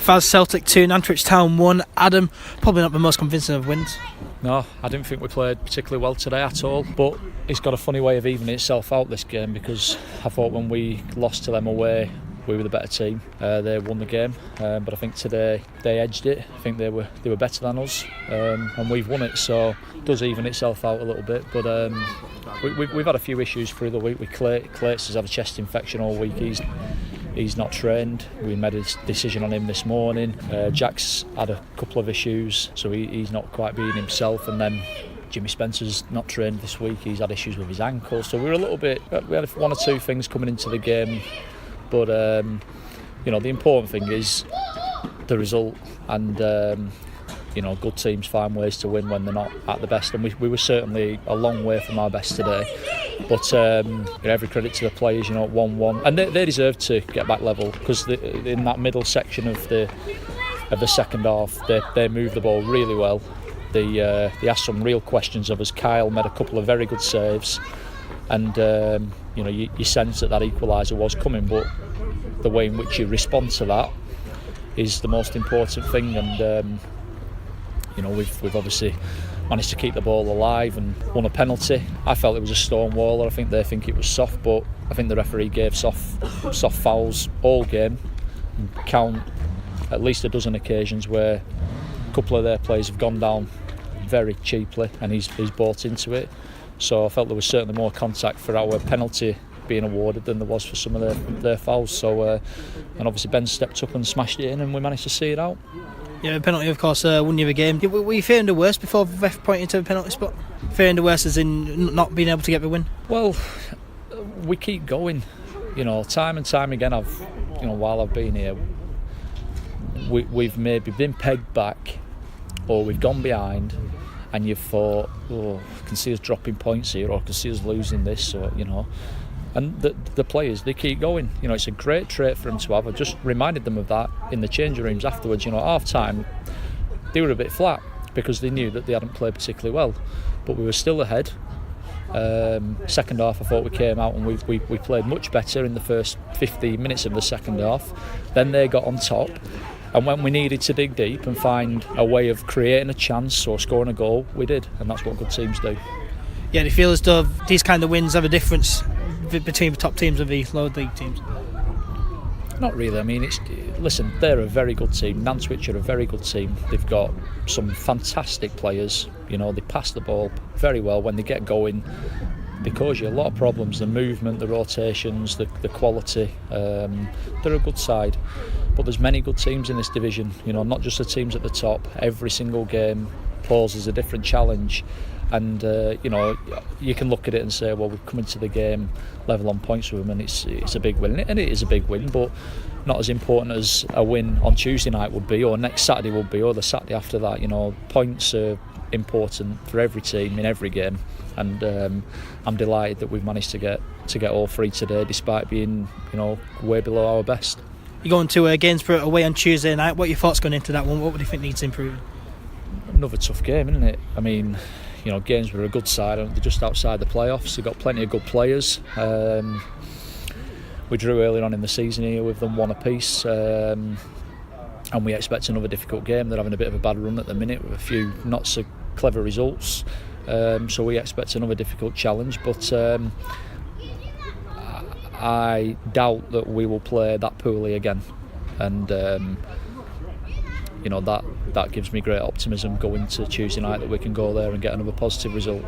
Farsley Celtic 2, Nantwich Town 1. Adam, probably not the most convincing of wins. No, I didn't think we played particularly well today at all, but it's got a funny way of evening itself out, this game, because I thought when we lost to them away we were the better team. They won the game, but I think today they edged it. I think they were better than us, and we've won it, so it does even itself out a little bit. But we've had a few issues through the week. Clates has had a chest infection all week. He's not trained. We made a decision on him this morning. Jack's had a couple of issues, so he's not quite being himself. And then Jimmy Spencer's not trained this week. He's had issues with his ankle. So we had one or two things coming into the game. But the important thing is the result, and good teams find ways to win when they're not at the best, and we were certainly a long way from our best today. But every credit to the players, 1-1, and they deserve to get back level, because in that middle section of the second half, they moved the ball really well. They asked some real questions of us. Kyle made a couple of very good saves, and you sense that equaliser was coming, but the way in which you respond to that is the most important thing. And we've obviously managed to keep the ball alive and won a penalty. I felt it was a stonewaller. I think they think it was soft, but I think the referee gave soft fouls all game. Count at least a dozen occasions where a couple of their players have gone down very cheaply, and he's bought into it. So I felt there was certainly more contact for our penalty being awarded than there was for some of their fouls. So and obviously Ben stepped up and smashed it in, and we managed to see it out. Yeah, the penalty, of course, won you the game. Were you fearing the worst before the ref pointed to the penalty spot? Fearing the worst as in not being able to get the win? Well, we keep going. Time and time again, while I've been here, we've maybe been pegged back, or we've gone behind, and you've thought, I can see us dropping points here, or I can see us losing this, or and the players, they keep going. It's a great trait for them to have. I just reminded them of that in the changing rooms afterwards. At half time they were a bit flat because they knew that they hadn't played particularly well, but we were still ahead. Second half, I thought we came out and we played much better in the first 15 minutes of the second half. Then they got on top, and when we needed to dig deep and find a way of creating a chance or scoring a goal, we did, and that's what good teams do. Yeah, do you feel as though these kind of wins have a difference between the top teams and the lower league teams? Not really. I mean, listen, they're a very good team. Nantwich are a very good team. They've got some fantastic players. They pass the ball very well when they get going. They cause you a lot of problems. The movement, the rotations, the quality. They're a good side. But there's many good teams in this division. Not just the teams at the top. Every single game poses a different challenge. And you can look at it and say, well, we've come into the game level on points with them, and it's a big win, and it is a big win, but not as important as a win on Tuesday night would be, or next Saturday would be, or the Saturday after that. Points are important for every team in every game, and I'm delighted that we've managed to get all three today, despite being way below our best. You're going to Gainsborough away on Tuesday night. What are your thoughts going into that one? What would you think needs improving? Another tough game, isn't it? I mean, Gainsborough are a good side. They're just outside the playoffs. They've got plenty of good players. We drew earlier on in the season here with them 1 apiece, and we expect another difficult game. They're having a bit of a bad run at the minute with a few not so clever results. So we expect another difficult challenge, but I doubt that we will play that poorly again, and that gives me great optimism going to Tuesday night that we can go there and get another positive result.